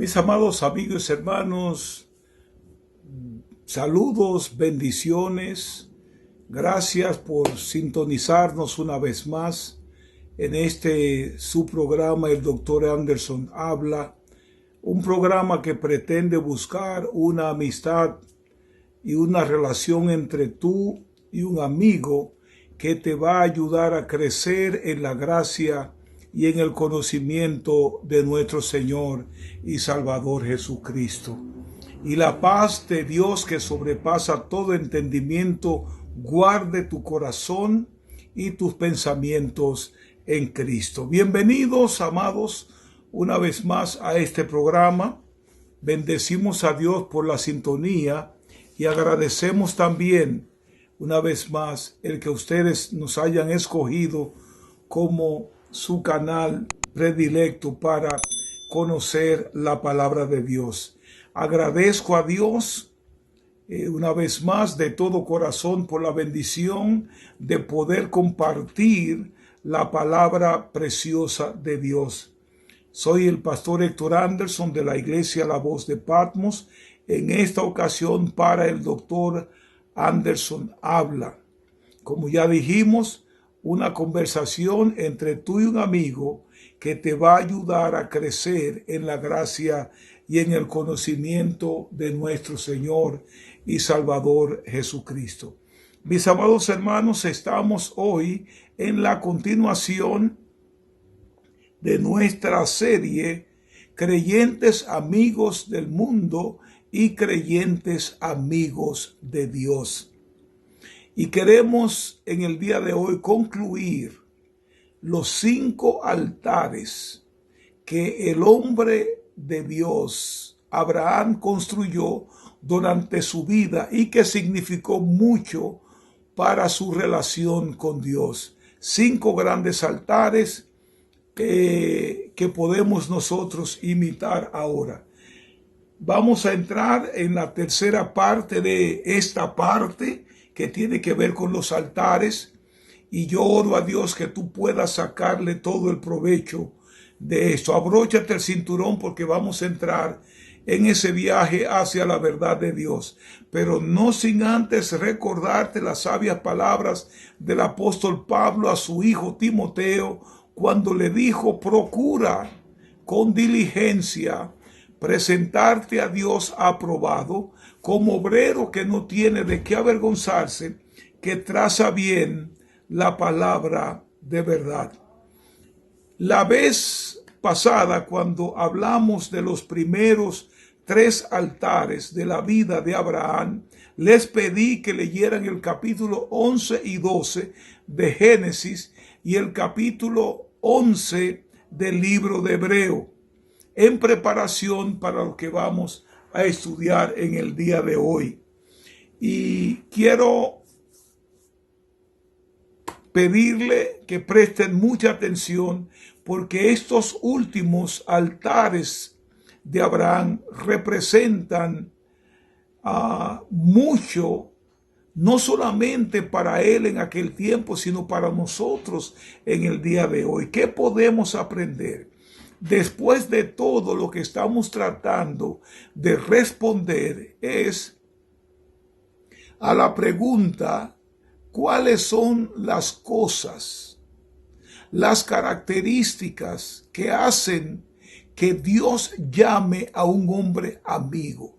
Mis amados amigos y hermanos, saludos, bendiciones. Gracias por sintonizarnos una vez más en su programa, el Dr. Anderson Habla, un programa que pretende buscar una amistad y una relación entre tú y un amigo que te va a ayudar a crecer en la gracia y en el conocimiento de nuestro Señor y Salvador Jesucristo. Y la paz de Dios, que sobrepasa todo entendimiento, guarde tu corazón y tus pensamientos en Cristo. Bienvenidos, amados, una vez más a este programa. Bendecimos a Dios por la sintonía y agradecemos también una vez más el que ustedes nos hayan escogido como su canal predilecto para conocer la palabra de Dios. Agradezco a Dios una vez más de todo corazón por la bendición de poder compartir la palabra preciosa de Dios. Soy el pastor Héctor Anderson de la iglesia La Voz de Patmos, en esta ocasión para el Dr. Anderson Habla. Como ya dijimos, una conversación entre tú y un amigo que te va a ayudar a crecer en la gracia y en el conocimiento de nuestro Señor y Salvador Jesucristo. Mis amados hermanos, estamos hoy en la continuación de nuestra serie Creyentes Amigos del Mundo y Creyentes Amigos de Dios. Y queremos en el día de hoy concluir los 5 altares que el hombre de Dios, Abraham, construyó durante su vida y que significó mucho para su relación con Dios. 5 grandes altares que podemos nosotros imitar ahora. Vamos a entrar en la tercera parte de esta parte que tiene que ver con los altares, y yo oro a Dios que tú puedas sacarle todo el provecho de esto. Abróchate el cinturón porque vamos a entrar en ese viaje hacia la verdad de Dios, pero no sin antes recordarte las sabias palabras del apóstol Pablo a su hijo Timoteo cuando le dijo: procura con diligencia presentarte a Dios aprobado, como obrero que no tiene de qué avergonzarse, que traza bien la palabra de verdad. La vez pasada, cuando hablamos de los primeros 3 altares de la vida de Abraham, les pedí que leyeran el capítulo 11 y 12 de Génesis y el capítulo 11 del libro de Hebreo, en preparación para lo que vamos a estudiar en el día de hoy. Y quiero pedirle que presten mucha atención, porque estos últimos altares de Abraham representan mucho, no solamente para él en aquel tiempo, sino para nosotros en el día de hoy. ¿Qué podemos aprender? Después de todo lo que estamos tratando de responder es a la pregunta: ¿cuáles son las cosas, las características que hacen que Dios llame a un hombre amigo?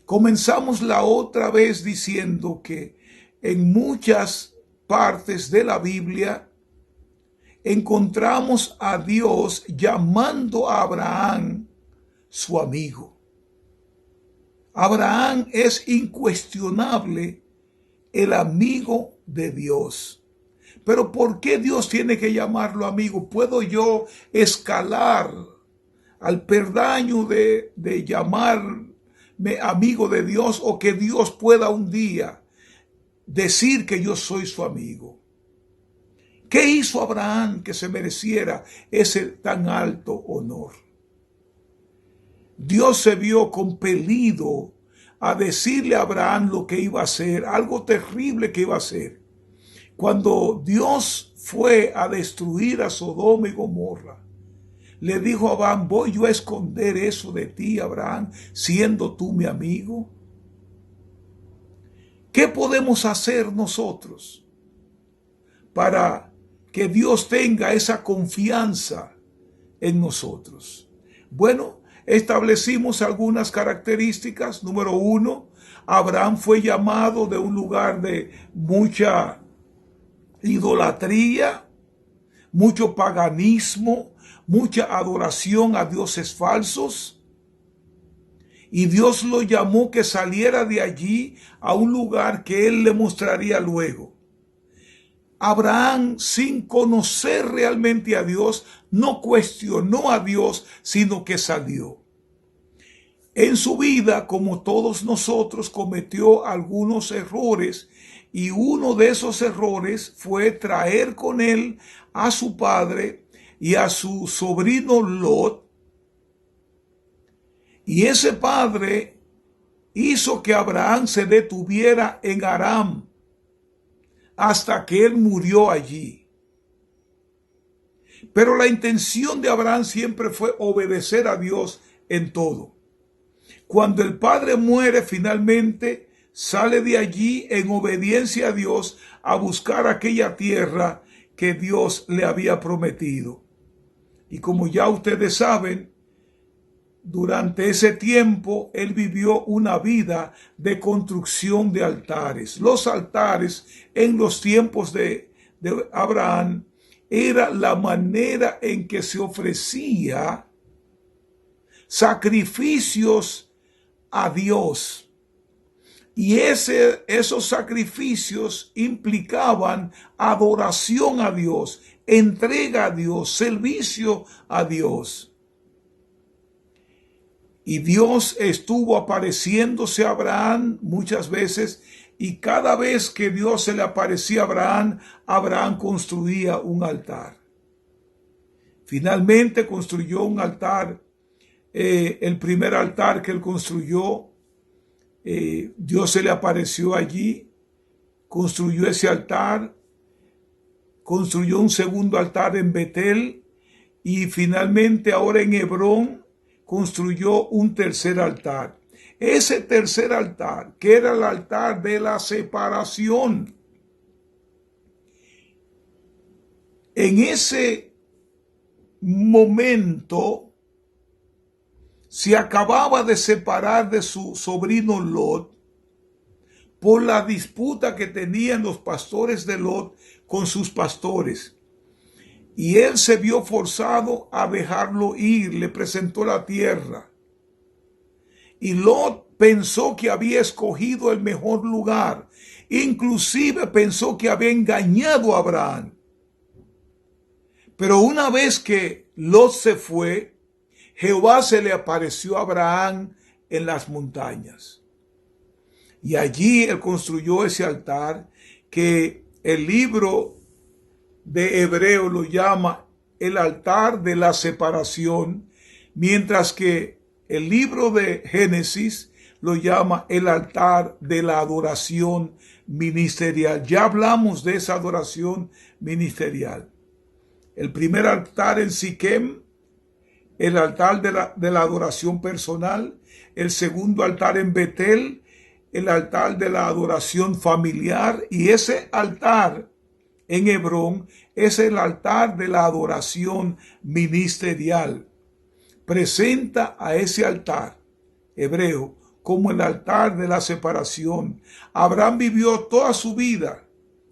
Comenzamos la otra vez diciendo que en muchas partes de la Biblia encontramos a Dios llamando a Abraham su amigo. Abraham es incuestionable el amigo de Dios. Pero ¿por qué Dios tiene que llamarlo amigo? ¿Puedo yo escalar al peldaño de llamarme amigo de Dios, o que Dios pueda un día decir que yo soy su amigo? ¿Qué hizo Abraham que se mereciera ese tan alto honor? Dios se vio compelido a decirle a Abraham lo que iba a hacer, algo terrible que iba a hacer. Cuando Dios fue a destruir a Sodoma y Gomorra, le dijo a Abraham: ¿voy yo a esconder eso de ti, Abraham, siendo tú mi amigo? ¿Qué podemos hacer nosotros para que Dios tenga esa confianza en nosotros? Bueno, establecimos algunas características. Número 1, Abraham fue llamado de un lugar de mucha idolatría, mucho paganismo, mucha adoración a dioses falsos. Y Dios lo llamó que saliera de allí a un lugar que él le mostraría luego. Abraham, sin conocer realmente a Dios, no cuestionó a Dios, sino que salió. En su vida, como todos nosotros, cometió algunos errores, y uno de esos errores fue traer con él a su padre y a su sobrino Lot. Y ese padre hizo que Abraham se detuviera en Aram hasta que él murió allí. Pero la intención de Abraham siempre fue obedecer a Dios en todo. Cuando el padre muere, finalmente sale de allí en obediencia a Dios a buscar aquella tierra que Dios le había prometido. Y como ya ustedes saben, durante ese tiempo él vivió una vida de construcción de altares. Los altares en los tiempos de Abraham era la manera en que se ofrecía sacrificios a Dios. Y esos sacrificios implicaban adoración a Dios, entrega a Dios, servicio a Dios. Y Dios estuvo apareciéndose a Abraham muchas veces, y cada vez que Dios se le aparecía a Abraham, Abraham construía un altar. Finalmente construyó un altar. El primer altar que él construyó, Dios se le apareció allí, construyó ese altar, construyó un segundo altar en Betel, y finalmente ahora en Hebrón construyó un tercer altar. Ese tercer altar, que era el altar de la separación, en ese momento se acababa de separar de su sobrino Lot por la disputa que tenían los pastores de Lot con sus pastores. Y él se vio forzado a dejarlo ir, le presentó la tierra. Y Lot pensó que había escogido el mejor lugar. Inclusive pensó que había engañado a Abraham. Pero una vez que Lot se fue, Jehová se le apareció a Abraham en las montañas. Y allí él construyó ese altar que el libro de Hebreo lo llama el altar de la separación, mientras que el libro de Génesis lo llama el altar de la adoración ministerial. Ya hablamos de esa adoración ministerial. El primer altar en Siquem, el altar de la adoración personal. El segundo altar en Betel, el altar de la adoración familiar. Y ese altar en Hebrón es el altar de la adoración ministerial. Presenta a ese altar hebreo como el altar de la separación. Abraham vivió toda su vida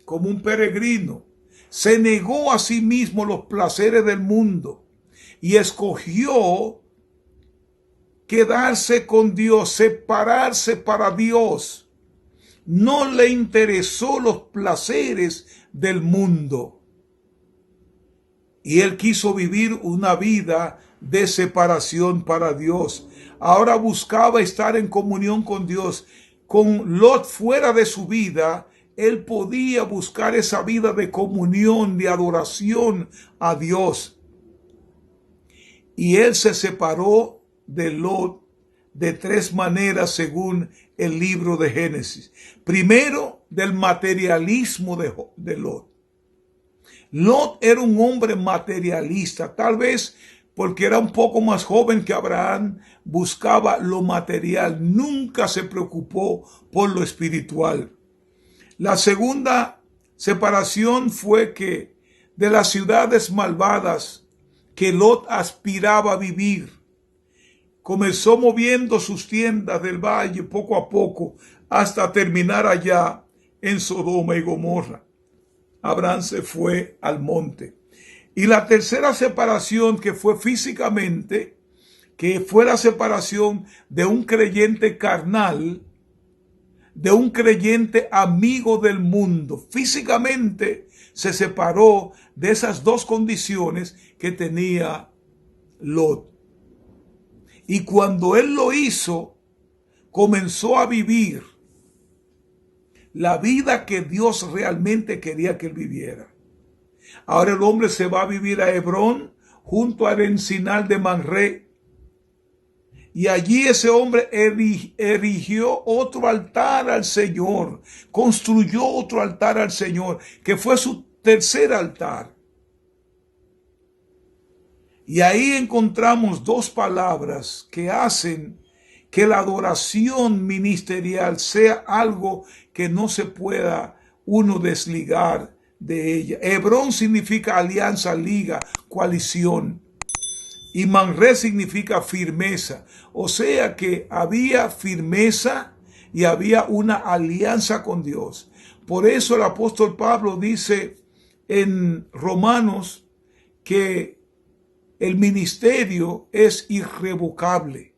como un peregrino. Se negó a sí mismo los placeres del mundo y escogió quedarse con Dios, separarse para Dios. No le interesó los placeres del mundo. Y él quiso vivir una vida de separación para Dios. Ahora buscaba estar en comunión con Dios. Con Lot fuera de su vida, él podía buscar esa vida de comunión, de adoración a Dios. Y él se separó de Lot de tres maneras según el libro de Génesis. Primero, del materialismo de Lot. Lot era un hombre materialista. Tal vez porque era un poco más joven que Abraham, buscaba lo material, nunca se preocupó por lo espiritual. La segunda separación fue que de las ciudades malvadas que Lot aspiraba a vivir, comenzó moviendo sus tiendas del valle poco a poco hasta terminar allá en Sodoma y Gomorra. Abraham se fue al monte. Y la tercera separación, que fue físicamente, que fue la separación de un creyente carnal, de un creyente amigo del mundo. Físicamente se separó de esas dos condiciones que tenía Lot. Y cuando él lo hizo, comenzó a vivir la vida que Dios realmente quería que él viviera. Ahora el hombre se va a vivir a Hebrón, junto al encinal de Mamre. Y allí ese hombre erigió otro altar al Señor, construyó otro altar al Señor, que fue su tercer altar. Y ahí encontramos dos palabras que hacen que la adoración ministerial sea algo que no se pueda uno desligar de ella. Hebrón significa alianza, liga, coalición. Y Mamre significa firmeza. O sea que había firmeza y había una alianza con Dios. Por eso el apóstol Pablo dice en Romanos que el ministerio es irrevocable.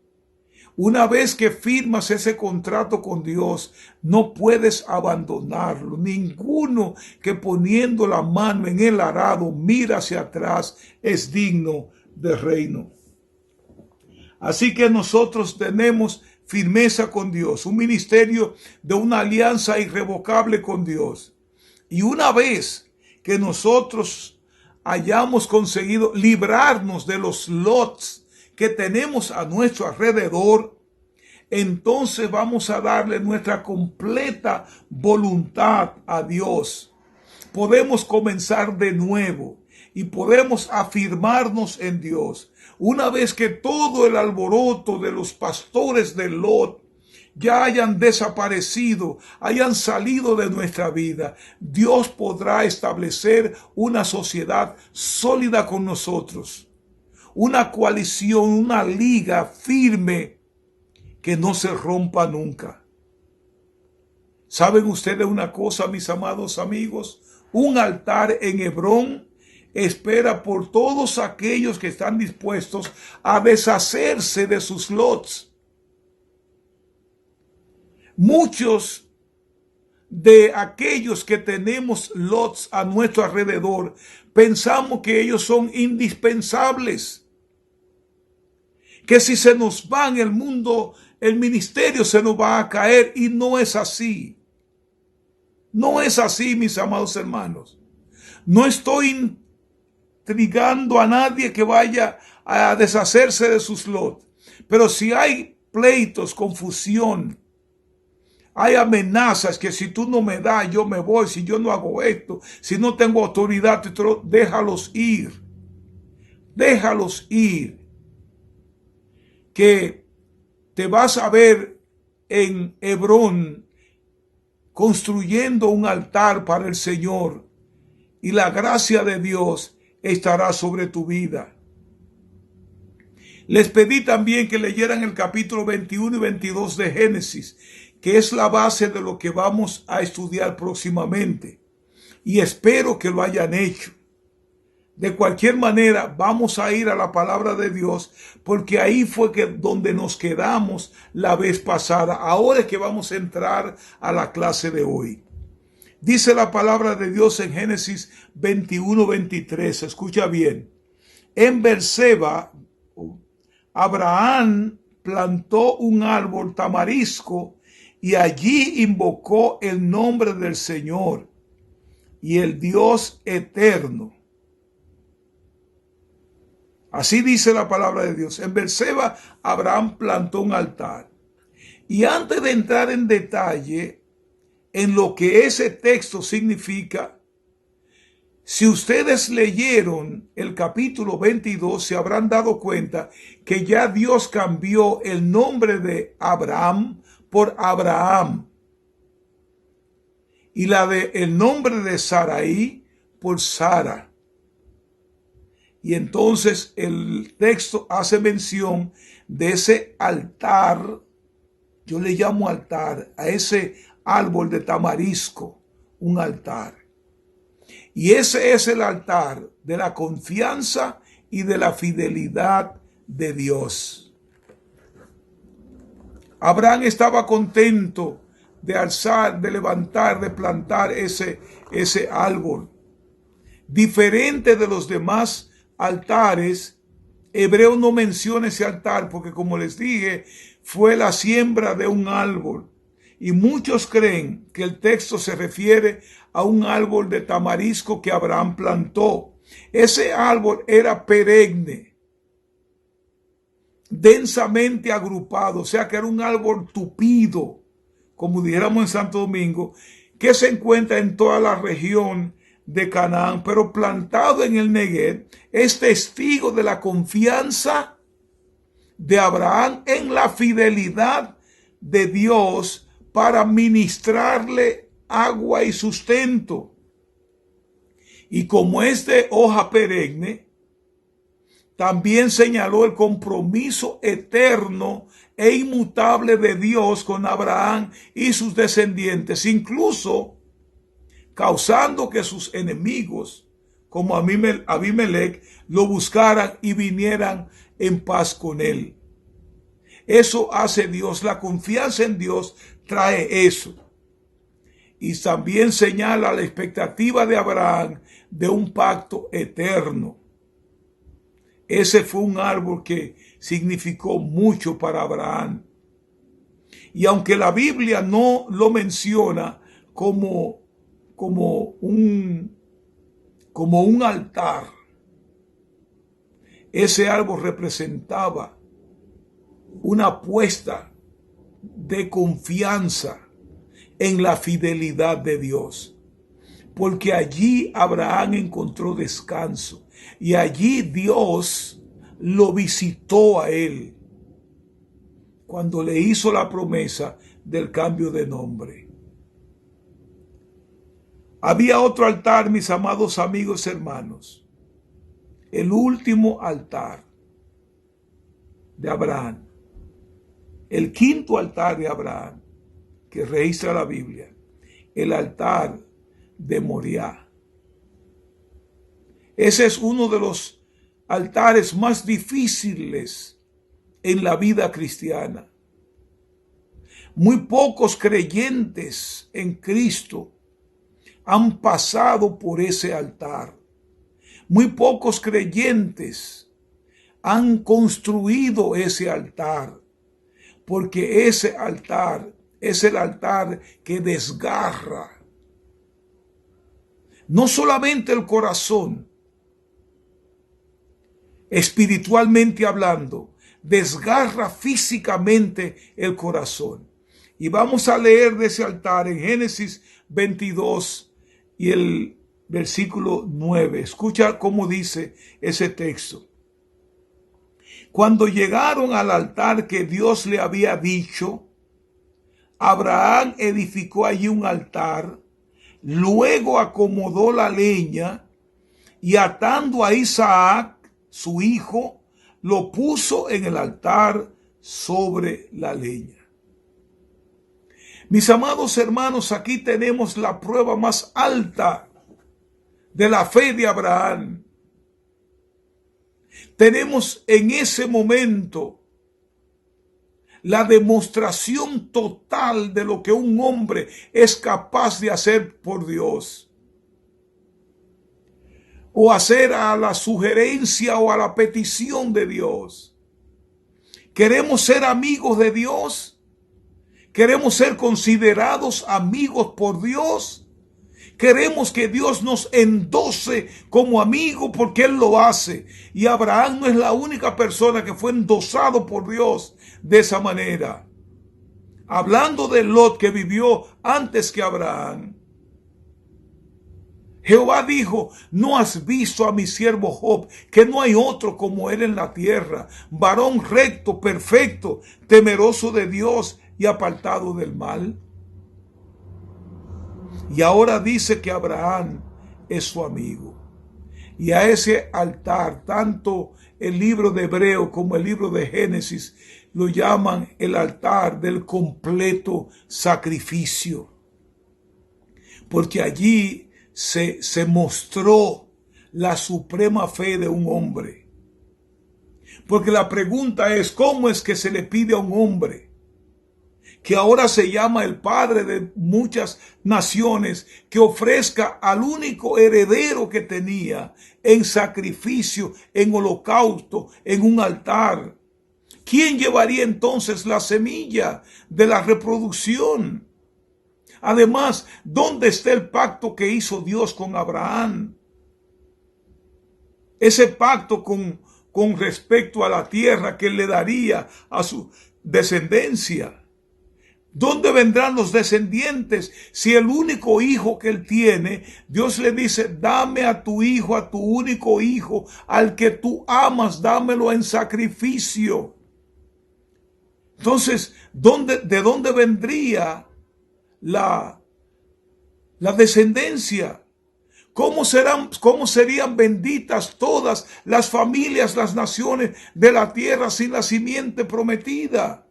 Una vez que firmas ese contrato con Dios, no puedes abandonarlo. Ninguno que poniendo la mano en el arado mira hacia atrás es digno del reino. Así que nosotros tenemos firmeza con Dios, un ministerio de una alianza irrevocable con Dios. Y una vez que nosotros hayamos conseguido librarnos de los lots que tenemos a nuestro alrededor, entonces vamos a darle nuestra completa voluntad a Dios. Podemos comenzar de nuevo y podemos afirmarnos en Dios. Una vez que todo el alboroto de los pastores de Lot ya hayan desaparecido, hayan salido de nuestra vida, Dios podrá establecer una sociedad sólida con nosotros. Una coalición, una liga firme que no se rompa nunca. ¿Saben ustedes una cosa, mis amados amigos? Un altar en Hebrón espera por todos aquellos que están dispuestos a deshacerse de sus lots. Muchos de aquellos que tenemos lots a nuestro alrededor pensamos que ellos son indispensables, que si se nos van el mundo, el ministerio se nos va a caer, y no es así. No es así, mis amados hermanos. No estoy intrigando a nadie que vaya a deshacerse de sus lotes, pero si hay pleitos, confusión, hay amenazas que si tú no me das, yo me voy, si yo no hago esto, si no tengo autoridad, déjalos ir. Déjalos ir. Que te vas a ver en Hebrón construyendo un altar para el Señor, y la gracia de Dios estará sobre tu vida. Les pedí también que leyeran el capítulo 21 y 22 de Génesis, que es la base de lo que vamos a estudiar próximamente, y espero que lo hayan hecho. De cualquier manera, vamos a ir a la palabra de Dios, porque ahí fue donde nos quedamos la vez pasada. Ahora es que vamos a entrar a la clase de hoy. Dice la palabra de Dios en Génesis 21:23. Escucha bien. En Beerseba, Abraham plantó un árbol tamarisco y allí invocó el nombre del Señor y el Dios eterno. Así dice la palabra de Dios. En Beerseba, Abraham plantó un altar. Y antes de entrar en detalle en lo que ese texto significa, Si ustedes leyeron el capítulo 22, se habrán dado cuenta que ya Dios cambió el nombre de Abraham por Abraham y el nombre de Sarai por Sara. Y entonces el texto hace mención de ese altar, yo le llamo altar, a ese árbol de tamarisco, un altar. Y ese es el altar de la confianza y de la fidelidad de Dios. Abraham estaba contento de alzar, de levantar, de plantar ese árbol. Diferente de los demás altares, Hebreo no menciona ese altar porque, como les dije, fue la siembra de un árbol. Y muchos creen que el texto se refiere a un árbol de tamarisco que Abraham plantó. Ese árbol era perenne, densamente agrupado, o sea que era un árbol tupido, como dijéramos en Santo Domingo, que se encuentra en toda la región de Canaán, pero plantado en el Negev, es testigo de la confianza de Abraham en la fidelidad de Dios para ministrarle agua y sustento. Y como es de hoja perenne, también señaló el compromiso eterno e inmutable de Dios con Abraham y sus descendientes, incluso causando que sus enemigos, como Abimelech, lo buscaran y vinieran en paz con él. Eso hace Dios, la confianza en Dios trae eso. Y también señala la expectativa de Abraham de un pacto eterno. Ese fue un árbol que significó mucho para Abraham. Y aunque la Biblia no lo menciona como un altar, ese árbol representaba una apuesta de confianza en la fidelidad de Dios, porque allí Abraham encontró descanso y allí Dios lo visitó a él cuando le hizo la promesa del cambio de nombre. Había otro altar, mis amados amigos hermanos, el último altar de Abraham, el quinto altar de Abraham que registra la Biblia, el altar de Moriah. Ese es uno de los altares más difíciles en la vida cristiana. Muy pocos creyentes en Cristo han pasado por ese altar. Muy pocos creyentes han construido ese altar, porque ese altar es el altar que desgarra no solamente el corazón, espiritualmente hablando, desgarra físicamente el corazón. Y vamos a leer de ese altar en Génesis 22 y el versículo 9. Escucha cómo dice ese texto. Cuando llegaron al altar que Dios le había dicho, Abraham edificó allí un altar, luego acomodó la leña y atando a Isaac, su hijo, lo puso en el altar sobre la leña. Mis amados hermanos, aquí tenemos la prueba más alta de la fe de Abraham. Tenemos en ese momento la demostración total de lo que un hombre es capaz de hacer por Dios, o hacer a la sugerencia o a la petición de Dios. ¿Queremos ser amigos de Dios? ¿Queremos ser considerados amigos por Dios? Queremos que Dios nos endose como amigo porque Él lo hace. Y Abraham no es la única persona que fue endosado por Dios de esa manera. Hablando de Lot, que vivió antes que Abraham, Jehová dijo: ¿no has visto a mi siervo Job, que no hay otro como él en la tierra, varón recto, perfecto, temeroso de Dios y apartado del mal? Y ahora dice que Abraham es su amigo. Y a ese altar, tanto el libro de Hebreo como el libro de Génesis lo llaman el altar del completo sacrificio, porque allí se mostró la suprema fe de un hombre. Porque la pregunta es: ¿cómo es que se le pide a un hombre, que ahora se llama el padre de muchas naciones, que ofrezca al único heredero que tenía en sacrificio, en holocausto, en un altar? ¿Quién llevaría entonces la semilla de la reproducción? Además, ¿dónde está el pacto que hizo Dios con Abraham? Ese pacto con respecto a la tierra que le daría a su descendencia. ¿Dónde vendrán los descendientes si el único hijo que él tiene, Dios le dice: dame a tu hijo, a tu único hijo, al que tú amas, dámelo en sacrificio? Entonces, ¿de dónde vendría la descendencia? ¿Cómo serían benditas todas las familias, las naciones de la tierra sin la simiente prometida?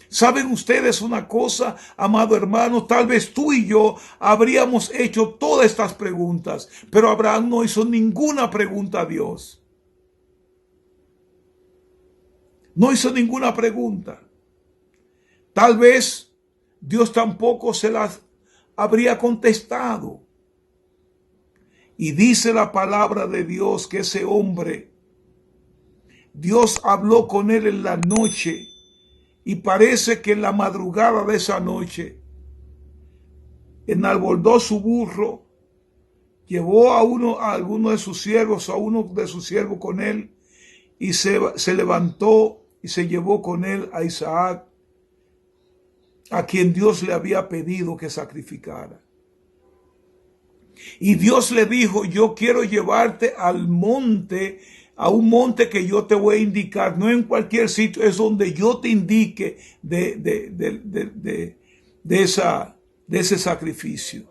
¿Saben ustedes una cosa, amado hermano? Tal vez tú y yo habríamos hecho todas estas preguntas, pero Abraham no hizo ninguna pregunta a Dios. No hizo ninguna pregunta. Tal vez Dios tampoco se las habría contestado. Y dice la palabra de Dios que ese hombre, Dios habló con él en la noche, y parece que en la madrugada de esa noche enalbordó su burro, llevó a alguno de sus siervos, a uno de sus siervos con él, y se levantó y se llevó con él a Isaac, a quien Dios le había pedido que sacrificara. Y Dios le dijo: yo quiero llevarte al monte, a un monte que yo te voy a indicar, no en cualquier sitio, es donde yo te indique de ese sacrificio.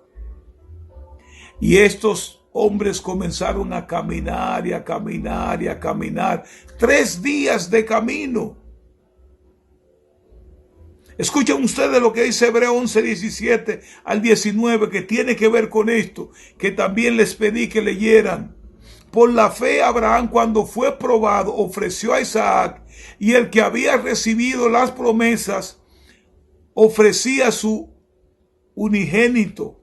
Y estos hombres comenzaron a caminar y a caminar y a caminar. 3 días de camino. Escuchen ustedes lo que dice Hebreo 11, 17 al 19, que tiene que ver con esto, que también les pedí que leyeran. Por la fe Abraham, cuando fue probado, ofreció a Isaac, y el que había recibido las promesas ofrecía su unigénito,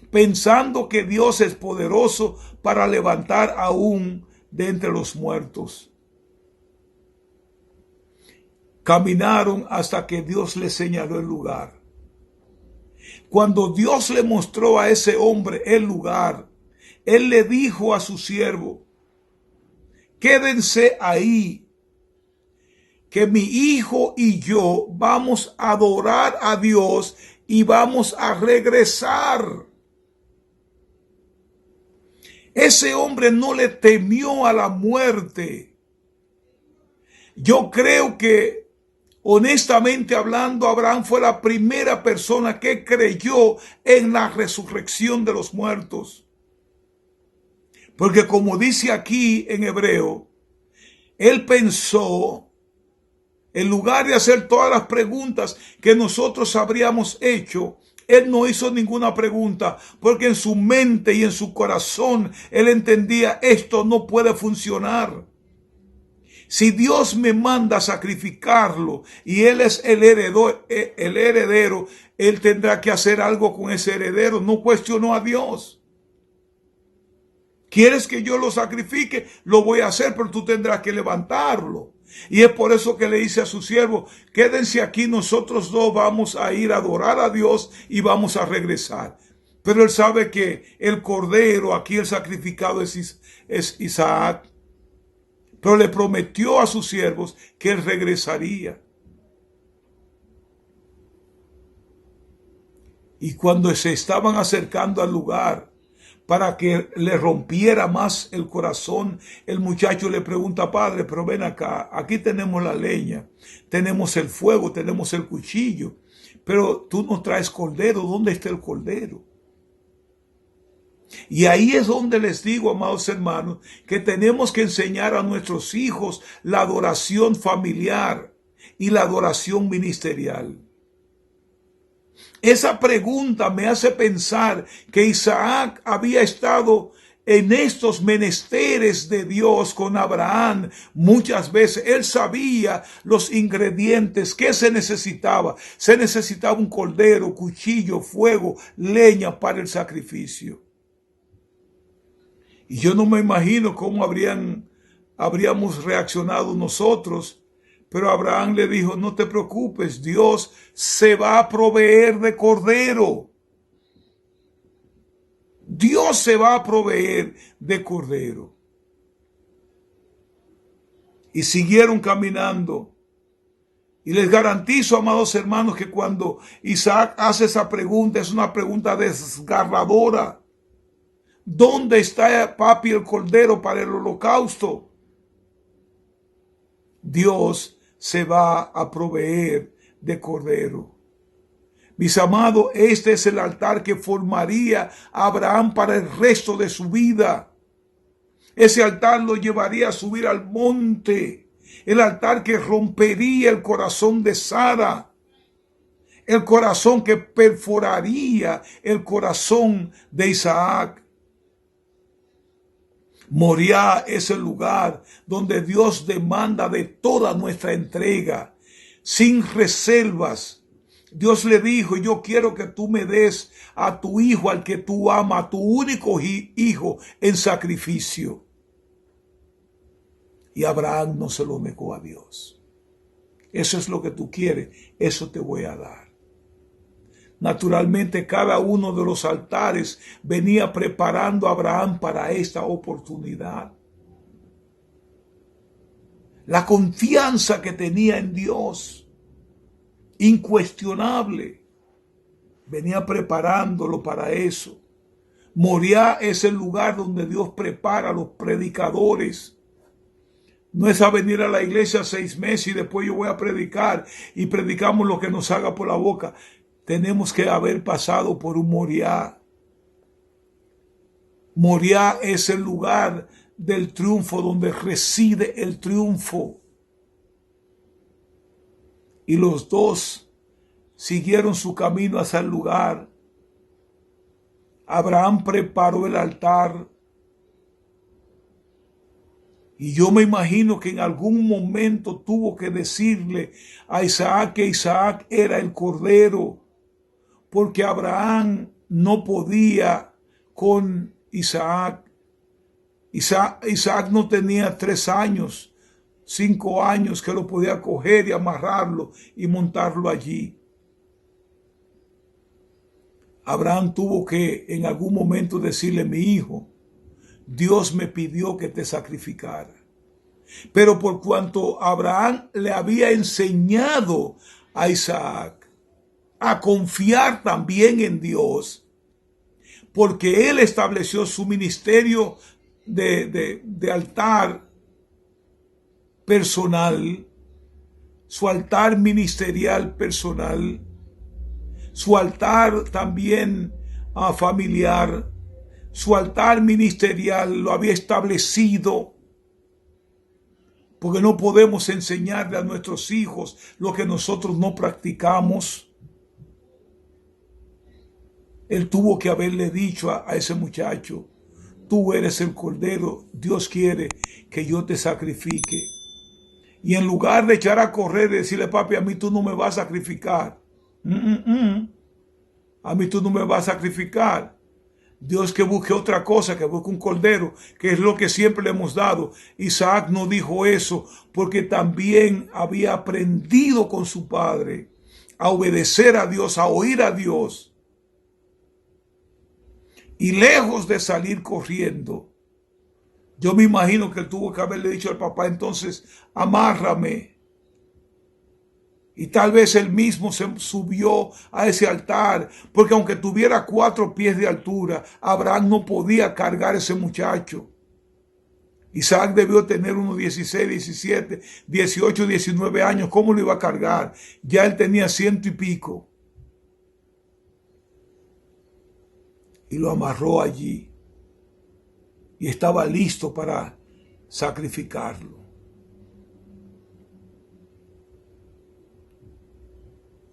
pensando que Dios es poderoso para levantar aún de entre los muertos. Caminaron hasta que Dios le señaló el lugar. Cuando Dios le mostró a ese hombre el lugar, él le dijo a su siervo: quédense ahí, que mi hijo y yo vamos a adorar a Dios y vamos a regresar. Ese hombre no le temió a la muerte. Yo creo que, honestamente hablando, Abraham fue la primera persona que creyó en la resurrección de los muertos. Porque como dice aquí en Hebreo, él pensó, en lugar de hacer todas las preguntas que nosotros habríamos hecho, él no hizo ninguna pregunta, porque en su mente y en su corazón él entendía: esto no puede funcionar. Si Dios me manda a sacrificarlo y él es el heredero, él tendrá que hacer algo con ese heredero. No cuestionó a Dios. ¿Quieres que yo lo sacrifique? Lo voy a hacer, pero tú tendrás que levantarlo. Y es por eso que le dice a su siervo: quédense aquí, nosotros dos vamos a ir a adorar a Dios y vamos a regresar. Pero él sabe que el cordero, aquí el sacrificado es Isaac. Pero le prometió a sus siervos que él regresaría. Y cuando se estaban acercando al lugar, para que le rompiera más el corazón. El muchacho le pregunta: padre, pero ven acá, aquí tenemos la leña, tenemos el fuego, tenemos el cuchillo, pero tú nos traes cordero. ¿Dónde está el cordero? Y ahí es donde les digo, amados hermanos, que tenemos que enseñar a nuestros hijos la adoración familiar y la adoración ministerial. Esa pregunta me hace pensar que Isaac había estado en estos menesteres de Dios con Abraham muchas veces. Él sabía los ingredientes que se necesitaba. Se necesitaba un cordero, cuchillo, fuego, leña para el sacrificio. Y yo no me imagino cómo habríamos reaccionado nosotros. Pero Abraham le dijo: no te preocupes, Dios se va a proveer de cordero. Dios se va a proveer de cordero. Y siguieron caminando. Y les garantizo, amados hermanos, que cuando Isaac hace esa pregunta, es una pregunta desgarradora. ¿Dónde está, papi, el cordero para el holocausto? Dios se va a proveer de cordero. Mis amados, este es el altar que formaría Abraham para el resto de su vida. Ese altar lo llevaría a subir al monte. El altar que rompería el corazón de Sara. El corazón que perforaría el corazón de Isaac. Moriah es el lugar donde Dios demanda de toda nuestra entrega, sin reservas. Dios le dijo: yo quiero que tú me des a tu hijo, al que tú amas, a tu único hijo, en sacrificio. Y Abraham no se lo negó a Dios. Eso es lo que tú quieres, eso te voy a dar. Naturalmente, cada uno de los altares venía preparando a Abraham para esta oportunidad. La confianza que tenía en Dios, incuestionable, venía preparándolo para eso. Moriah es el lugar donde Dios prepara a los predicadores. No es a venir a la iglesia 6 meses y después yo voy a predicar y predicamos lo que nos haga por la boca. Tenemos que haber pasado por un Moriah. Moriah es el lugar del triunfo, donde reside el triunfo. Y los dos siguieron su camino hacia el lugar. Abraham preparó el altar. Y yo me imagino que en algún momento tuvo que decirle a Isaac que Isaac era el cordero, porque Abraham no podía con Isaac. Isaac no tenía 3 años, 5 años que lo podía coger y amarrarlo y montarlo allí. Abraham tuvo que en algún momento decirle: mi hijo, Dios me pidió que te sacrificara. Pero por cuanto Abraham le había enseñado a Isaac a confiar también en Dios, porque él estableció su ministerio de altar personal, su altar ministerial personal, su altar también familiar, su altar ministerial lo había establecido, porque no podemos enseñarle a nuestros hijos lo que nosotros no practicamos. Él tuvo que haberle dicho a ese muchacho: tú eres el cordero, Dios quiere que yo te sacrifique. Y en lugar de echar a correr y decirle: papi, a mí tú no me vas a sacrificar. A mí tú no me vas a sacrificar. Dios que busque otra cosa, que busque un cordero, que es lo que siempre le hemos dado. Isaac no dijo eso porque también había aprendido con su padre a obedecer a Dios, a oír a Dios. Y lejos de salir corriendo, yo me imagino que él tuvo que haberle dicho al papá: entonces amárrame. Y tal vez él mismo se subió a ese altar, porque aunque tuviera 4 pies de altura, Abraham no podía cargar a ese muchacho. Isaac debió tener unos 16, 17, 18, 19 años. ¿Cómo lo iba a cargar? Ya él tenía 100 y pico. Y lo amarró allí. Y estaba listo para sacrificarlo.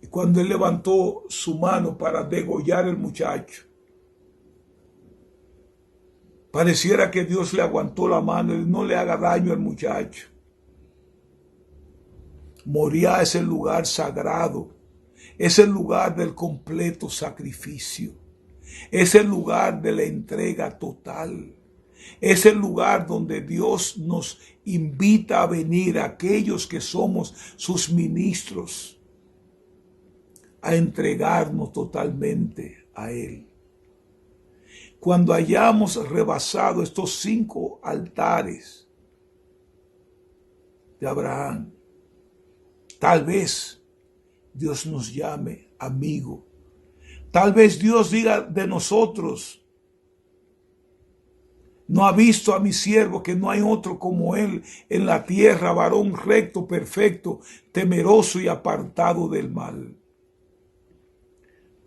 Y cuando él levantó su mano para degollar al muchacho, pareciera que Dios le aguantó la mano y no le haga daño al muchacho. Moría es el lugar sagrado, es el lugar del completo sacrificio, es el lugar de la entrega total, es el lugar donde Dios nos invita a venir, a aquellos que somos sus ministros, a entregarnos totalmente a Él. Cuando hayamos rebasado estos 5 altares de Abraham, tal vez Dios nos llame amigo. Tal vez Dios diga de nosotros: no ha visto a mi siervo, que no hay otro como él en la tierra, varón recto, perfecto, temeroso y apartado del mal.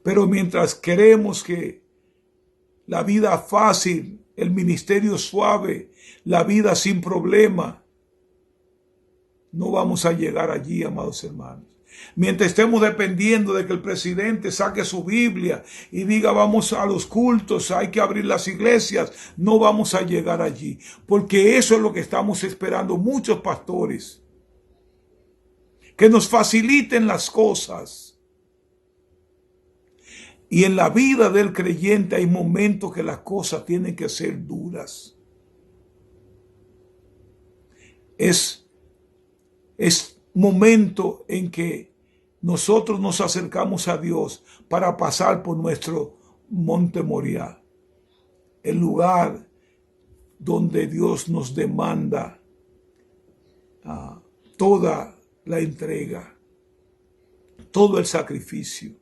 Pero mientras queremos que la vida fácil, el ministerio suave, la vida sin problema, no vamos a llegar allí, amados hermanos. Mientras estemos dependiendo de que el presidente saque su Biblia y diga vamos a los cultos, hay que abrir las iglesias, no vamos a llegar allí. Porque eso es lo que estamos esperando muchos pastores. Que nos faciliten las cosas. Y en la vida del creyente hay momentos que las cosas tienen que ser duras. Es momento en que nosotros nos acercamos a Dios para pasar por nuestro monte Moriah, el lugar donde Dios nos demanda toda la entrega, todo el sacrificio,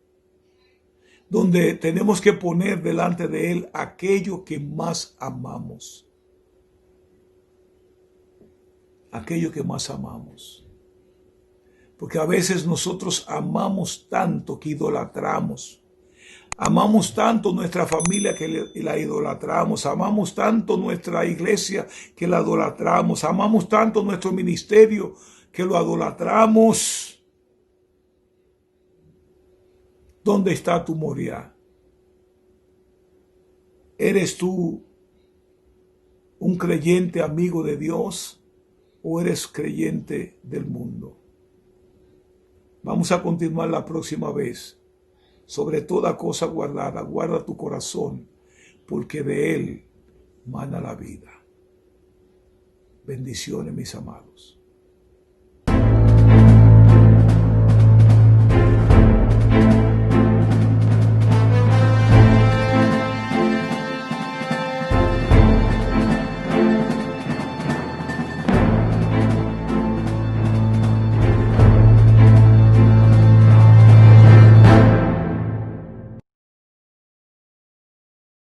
donde tenemos que poner delante de Él aquello que más amamos. Aquello que más amamos. Porque a veces nosotros amamos tanto que idolatramos. Amamos tanto nuestra familia que la idolatramos. Amamos tanto nuestra iglesia que la idolatramos. Amamos tanto nuestro ministerio que lo idolatramos. ¿Dónde está tu Moriah? ¿Eres tú un creyente amigo de Dios o eres creyente del mundo? Vamos a continuar la próxima vez. Sobre toda cosa guardada, guarda tu corazón, porque de él mana la vida. Bendiciones, mis amados.